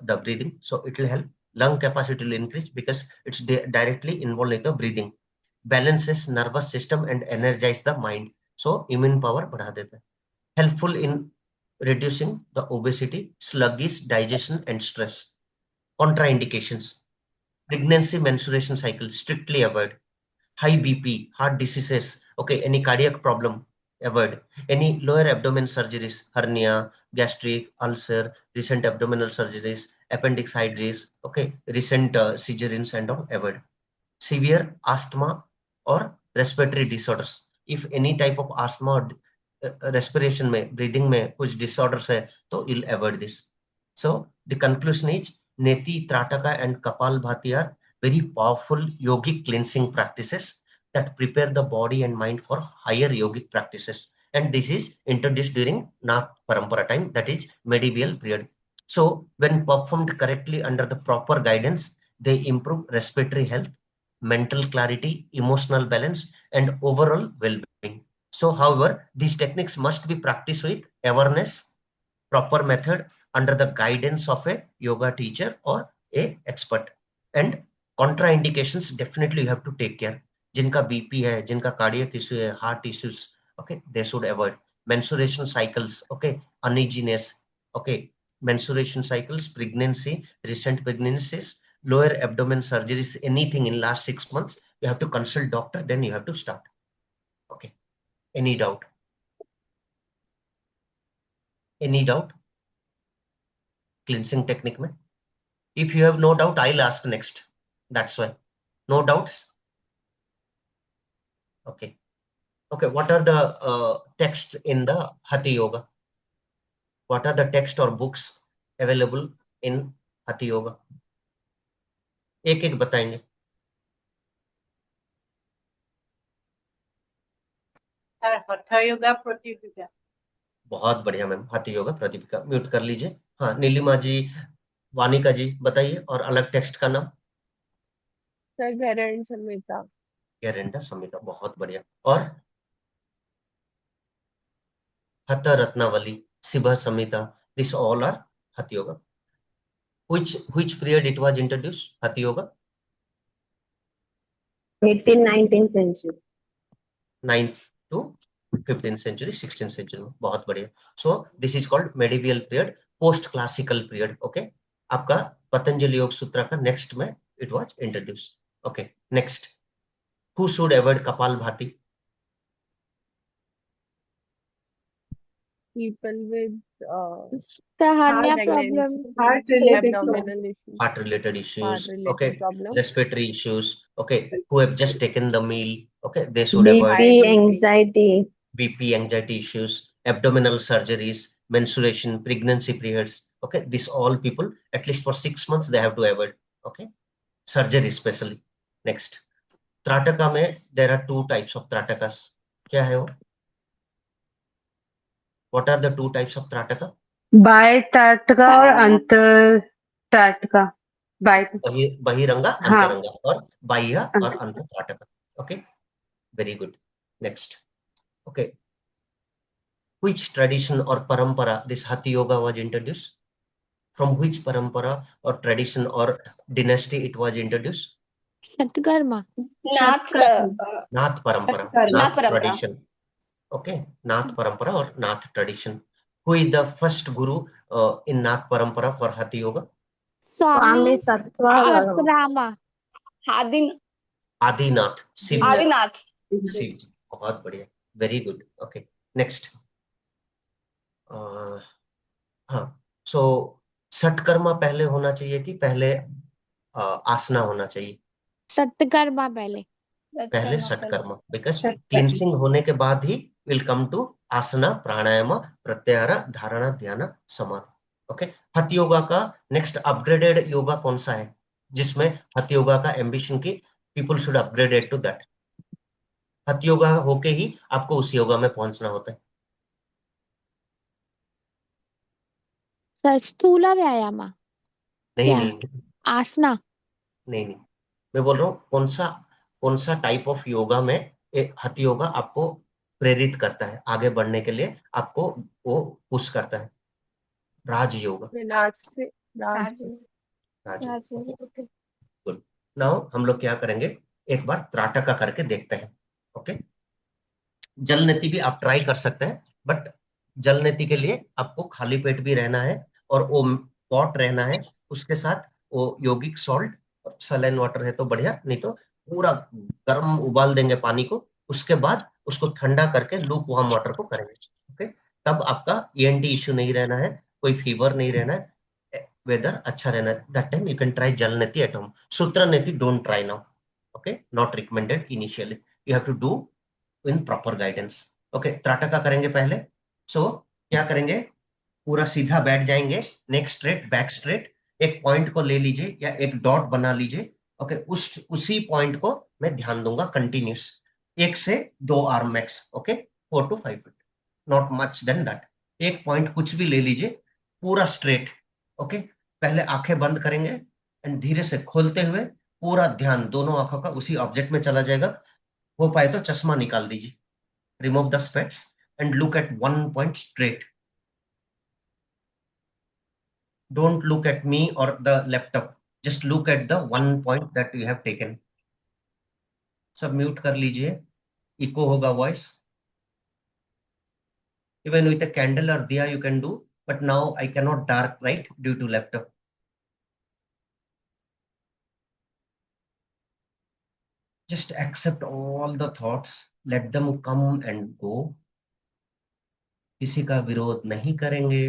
the breathing. So it will help. Lung capacity will increase because it's directly involved in the breathing. Balances nervous system and energize the mind. So immune power बढ़ा देता है. Helpful in reducing the obesity, sluggish digestion and stress. Contraindications: pregnancy, menstruation cycle strictly avoid. High BP, heart diseases, okay, any cardiac problem avoid. Any lower abdomen surgeries, hernia, gastric ulcer, recent abdominal surgeries, appendicitis, okay, recent cesareans and all avoid. Severe asthma or respiratory disorders, if any type of asthma or respiration में, breathing में कुछ disorders है तो you'll avoid this. So the conclusion is Neti, Trataka and Kapalbhati are very powerful yogic cleansing practices that prepare the body and mind for higher yogic practices, and this is introduced during Nath Parampara time, that is medieval period. So when performed correctly under the proper guidance, they improve respiratory health, mental clarity, emotional balance, and overall well-being. So, however, these techniques must be practiced with awareness, proper method, under the guidance of a yoga teacher or a expert. And contraindications definitely you have to take care. जिनका BP है, जिनका cardiac issue है, heart issues, okay, they should avoid. Menstruation cycles, okay, uneasiness, okay, menstruation cycles, pregnancy, recent pregnancies, lower abdomen surgeries, anything in last 6 months, you have to consult doctor, then you have to start. Okay. Any doubt? Any doubt? Cleansing technique mein? If you have no doubt, I'll ask next. That's why. No doubts? Okay. Okay. What are the texts in the Hatha Yoga? What are the text or books available in Hatha Yoga? एक एक बताएंगे. Hatha Yoga, Pradipika. बहुत बढ़िया ma'am. Hatha Yoga, Pradipika. Mute कर लीजिए. हाँ, नीलिमा जी, वानिका जी बताइए. और अलग टेक्स्ट का नाम? सर घेरंड संहिता. घेरंडा संहिता. बहुत बढ़िया. और Hatha Ratnavali, Shiva Samhita. These all are Hatha Yoga. Which period it was introduced? Hatha Yoga? 18th, 19th century. 9th to 15th century, 16th century. बहुत बढ़िया. So this is called medieval period, post classical period. Okay. आपका पतंजलि योग सूत्र का next में it was introduced. Okay. Next. Who should avoid Kapalbhati? People with The hernia heart problem. pregnancy, Heart related abdominal issues, Heart related issues. heart-related Okay. problem. Respiratory issues. Okay. Who have just taken the meal. Okay. They should avoid. BP, High BP. anxiety. BP, anxiety issues, abdominal surgeries, menstruation, pregnancy periods. Okay, this all people at least for 6 months they have to avoid. Okay, surgery especially. Next, Trataka में there are two types of Tratakas. क्या है वो? What are the two types of Trataka? बाह्य त्राटका और अंतर त्राटका. बहिरंगा, हाँ. अंतरंगा, और बाह्य और अंतर Trataka. Okay, very good. Next, okay. which tradition or parampara this Hatha Yoga was introduced? From which parampara or tradition or dynasty it was introduced? Shatkarma. Nath parampara, Shatkarma. Nath tradition. Okay, Nath parampara or Nath tradition. Who is the first guru in Nath parampara for Hatha Yoga? Swami Swami Saraswati. Rama. Adinath, Shiv जी। आदिनाथ। शिव जी, बहुत बढ़िया, very good. Okay, next. हाँ, सो सटकर्मा पहले होना चाहिए कि पहले आसना होना चाहिए? सत्कर्मा पहले। पहले सटकर्मा, बिकॉज Shatkarma. क्लिनसिंग होने के बाद ही विल कम टू आसना, प्राणायाम, प्रत्याहार, धारणा, ध्यान, समाधि। ओके, हठ योगा का नेक्स्ट अपग्रेडेड योगा कौन सा है जिसमें हठ योगा का एम्बिशन की people should upgraded to that? Hatha yoga होके ही आपको उस योगा में पहुंचना होता है। स्थूला व्यायाम। नहीं क्या? नहीं आसना। नहीं नहीं, मैं बोल रहा हूँ कौन सा टाइप ऑफ योगा में हठ योगा आपको प्रेरित करता है आगे बढ़ने के लिए, आपको वो पुश करता है? राज योगा। राज से राज राज योगा। गुड। नाउ हम लोग क्या करेंगे, एक बार त्राटका करके देखते हैं। ओके, जल नीति भी आप ट्राई कर सकते हैं, बट जल नीति के लिए आपको खाली पेट भी रहना है और वो पॉट रहना है, उसके साथ वो योगिक सॉल्ट, सलाइन वाटर है तो बढ़िया, नहीं तो पूरा गर्म उबाल देंगे पानी को, उसके बाद उसको ठंडा करके लूप वार्म वाटर को करेंगे। ओके, तब आपका ईएनटी इश्यू नहीं रहना है, कोई फीवर नहीं रहना है, वेदर अच्छा रहना है, that time you can try jal neti at home. Sutra neti don't try now, okay, not recommended initially, you have to do in proper guidance. Okay, trataka करेंगे पहले। सो क्या करेंगे, पूरा सीधा बैठ जाएंगे, नेक स्ट्रेट, बैक स्ट्रेट, एक पॉइंट को ले लीजिए या एक डॉट बना लीजिए। ओके, उसी पॉइंट को मैं ध्यान दूंगा कंटिन्यूस, 1 से 2 arm max. Okay, 4 to 5 feet, not much then that. एक पॉइंट कुछ भी ले लीजिए, पूरा स्ट्रेट। ओके, पहले आंखें बंद करेंगे एंड धीरे से खोलते हुए पूरा ध्यान दोनों आंखों का उसी ऑब्जेक्ट में चला जाएगा। हो पाए तो चश्मा निकाल दीजिए, remove the specs and look at one point straight. Don't look at me or the laptop, just look at the one point that you have taken. सब म्यूट कर लीजिए, इको होगा voice. Even with a candle or diya you can do, but now I cannot dark right due to laptop. Just accept all the thoughts, let them come and go. किसी का विरोध नहीं करेंगे,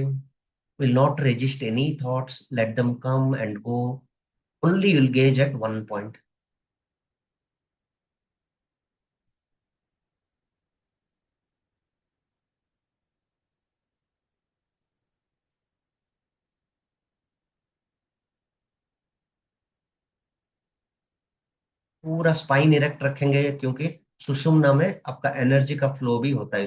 will not resist any thoughts, let them come and go. Only you'll gauge at one point. पूरा spine erect रखेंगे क्योंकि सुषुम्ना में आपका एनर्जी का फ्लो भी होता है।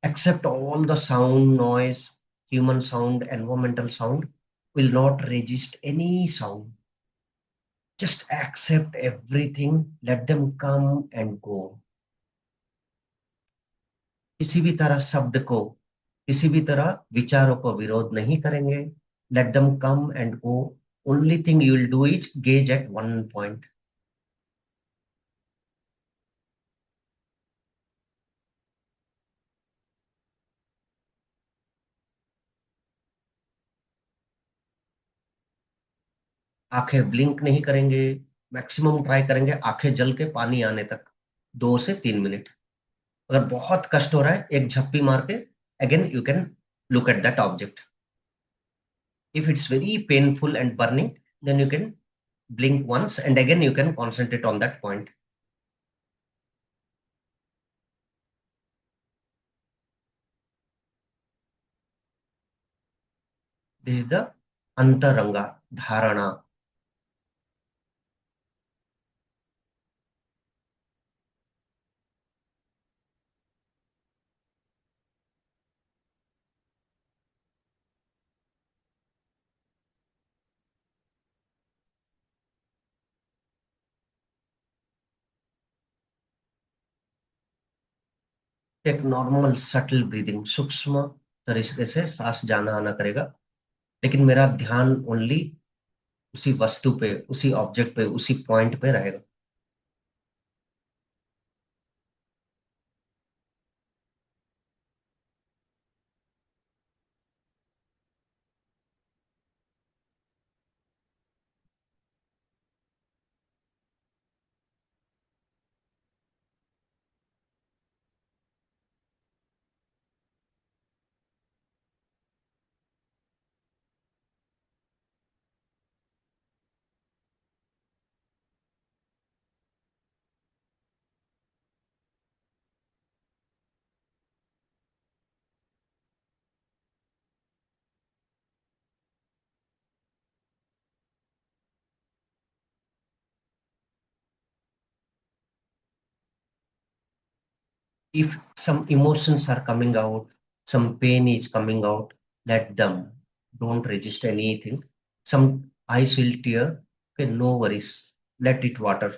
Accept all the sound, noise, human sound, environmental sound, will not resist any sound, just accept everything, let them come and go. किसी भी तरह शब्द को, किसी भी तरह विचारों को विरोध नहीं करेंगे, let them come and go. Only thing you will do is gaze at one point. आंखें ब्लिंक नहीं करेंगे, मैक्सिमम ट्राई करेंगे आंखें जल के पानी आने तक, 2 से 3 मिनट। अगर बहुत कष्ट हो रहा है एक झप्पी मार के again you can look at that object. If it's very painful and burning then you can blink once and again you can concentrate on that point. This is the antaranga dharana. एक normal subtle breathing, सूक्ष्म तरीके से सांस जाना आना करेगा, लेकिन मेरा ध्यान ओनली उसी वस्तु पे, उसी ऑब्जेक्ट पे, उसी पॉइंट पे रहेगा. If some emotions are coming out, some pain is coming out, let them. Don't resist anything. Some eyes will tear. Okay, no worries. Let it water.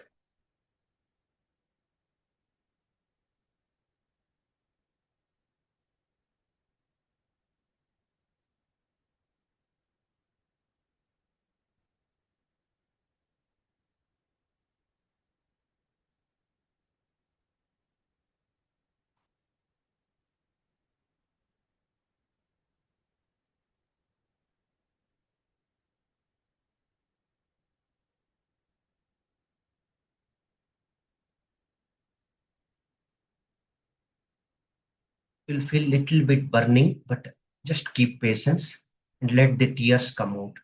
You'll feel little bit burning, but just keep patience and let the tears come out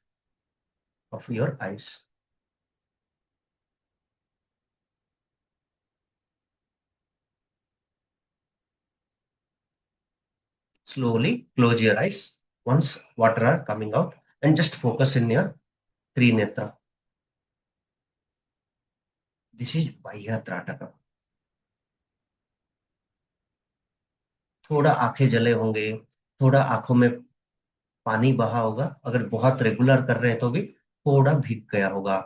of your eyes. Slowly close your eyes once water are coming out and just focus in your Trinetra. This is Bahya Trataka. थोड़ा आंखें जले होंगे, थोड़ा आंखों में पानी बहा होगा, अगर बहुत रेगुलर कर रहे हैं तो भी थोड़ा भीग गया होगा.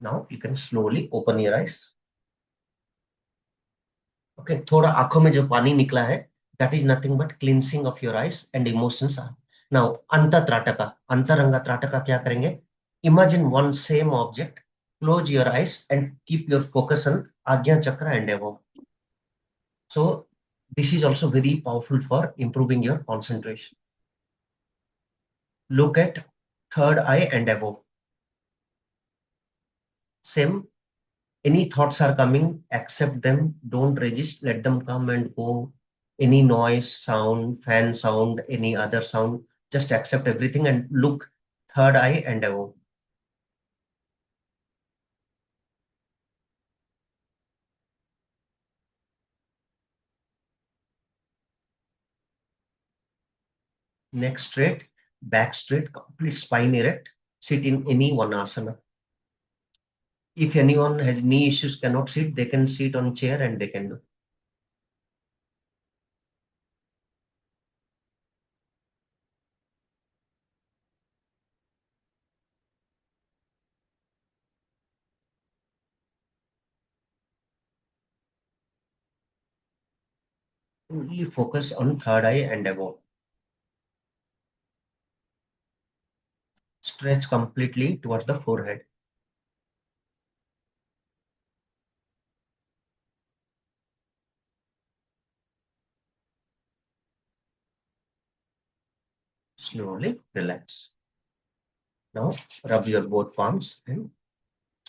Now you can slowly open your eyes. Okay, थोड़ा आंखों में जो पानी निकला है, that is nothing but cleansing of your eyes and emotions are. Now Antatrataka, अंतरंगा त्राटका क्या करेंगे? Imagine one same object, close your eyes and keep your focus on Ajna Chakra and above. So this is also very powerful for improving your concentration. Look at third eye and above. Same, any thoughts are coming, accept them, don't resist, let them come and go. Any noise, sound, fan sound, any other sound, just accept everything and look third eye and above. Neck straight, back straight, complete spine erect, sit in any one asana. If anyone has knee issues, cannot sit, they can sit on chair and they can do. Only focus on third eye and above. Stretch completely towards the forehead. Slowly relax. Now rub your both palms and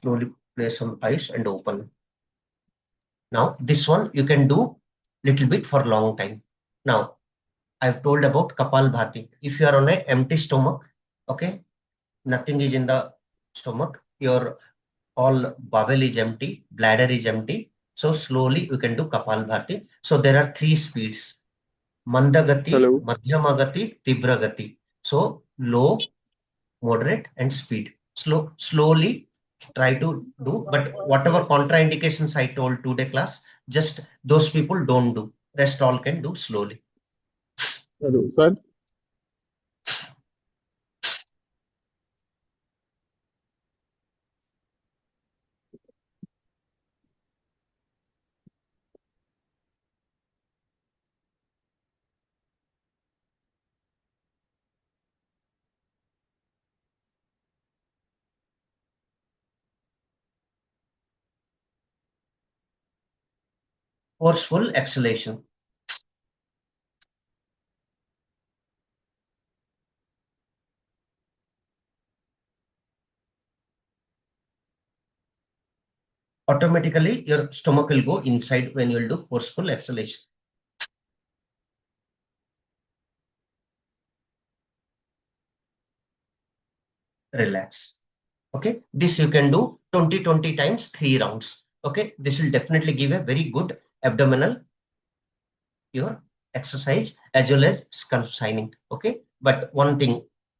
slowly place some eyes and open. Now this one you can do little bit for long time. Now I've told about Kapalbhati. If you are on an empty stomach, okay, nothing is in the stomach, your all bowel is empty, bladder is empty. So slowly you can do Kapalbhati. So there are three speeds: Mandagati, Hello. Madhyamagati, Tivragati. So low, moderate, and speed. Slowly try to do, but whatever contraindications I told today class, just those people don't do. Rest all can do slowly. Hello, sir. forceful exhalation. Automatically your stomach will go inside when you will do forceful exhalation. Relax. Okay, this you can do 20 times 3 rounds. Okay, this will definitely give a very good abdominal your exercise as well as skull signing. Okay, but one thing,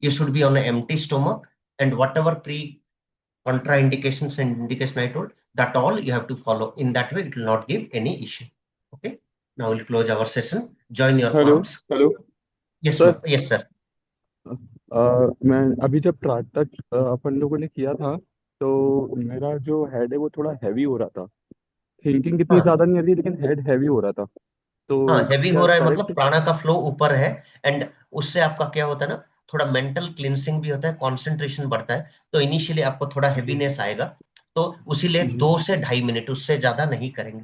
you should be on an empty stomach, and whatever contraindications and indication I told, that all you have to follow. In that way, it will not give any issue. Okay, now we'll close our session. Join your hello palms. Hello Yes, sir, yes, sir. मैं अभी जब त्राटक अपन लोगों ने किया था, तो मेरा जो हेड है वो थोड़ा हैवी हो रहा था। थिंकिंग इतनी हाँ ज्यादा नहीं आ रही, लेकिन हेड हैवी हो रहा था। तो हाँ, हैवी क्या हो रहा है मतलब करेक्ट? प्राणा का फ्लो ऊपर है, एंड उससे आपका क्या होता है ना, थोड़ा मेंटल क्लिनसिंग भी होता है, कंसंट्रेशन बढ़ता है। तो इनिशियली आपको थोड़ा जी हैवीनेस आएगा, तो उसीलिए जी 2 से 2.5 मिनट, उससे ज्यादा नहीं करेंगे।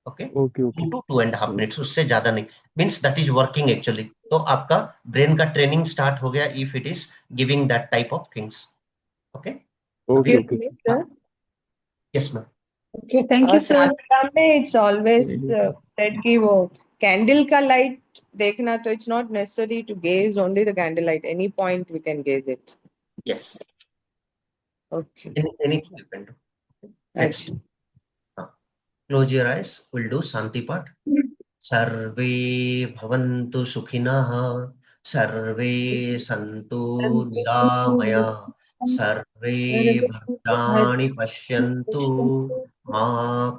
Okay, okay okay 2 to 2.5 minutes, उससे ज्यादा नहीं। Means that is working actually. तो आपका ब्रेन का ट्रेनिंग स्टार्ट हो गया if it is giving that type of things. Okay, okay अभी okay sir. Yes ma'am. Okay, thank you sir. Shatkarma में it's always said कि वो candle का light देखना, तो it's not necessary to gaze only the candle light. Any point we can gaze it. Yes, Okay. Anything you can do. Next, close your eyes, will do shanti path. सर्वे भवन्तु सुखिनः, सर्वे सन्तु निरामया, सर्वे भद्राणि पश्यन्तु, मा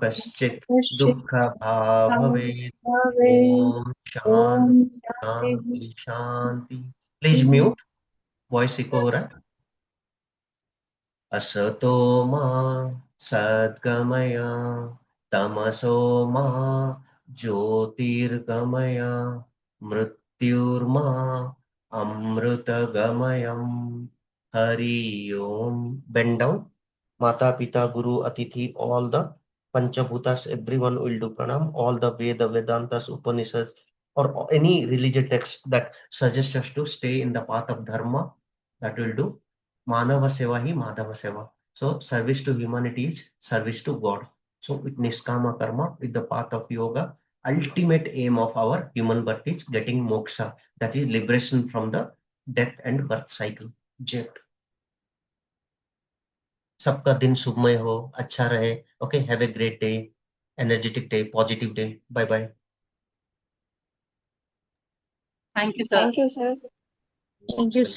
कश्चित् दुःखभाग् भवेत्। ओम शांति शांति शांति। प्लीज म्यूट, वॉइस इको हो रहा है। असतो मा सद्गमय, तमसो मा ज्योतिर्गमय, मृत्युर्मा अमृतगमयम्। हरि ओम। Bend down. माता पिता गुरु अतिथि all the Panchabhutas, everyone will do pranam. All the Vedantas, Upanishads, or any religious text that suggest us to stay in the path of dharma, that will do. Manava seva hi Madhava seva. So service to humanity is service to God. So with Niskama Karma, with the path of yoga, ultimate aim of our human birth is getting moksha, that is liberation from the death and birth cycle. Jai. सबका दिन शुभमय हो, अच्छा रहे। Okay, have a great day, energetic day, positive day. Bye bye. Thank you sir. Thank you, sir. Thank you, sir.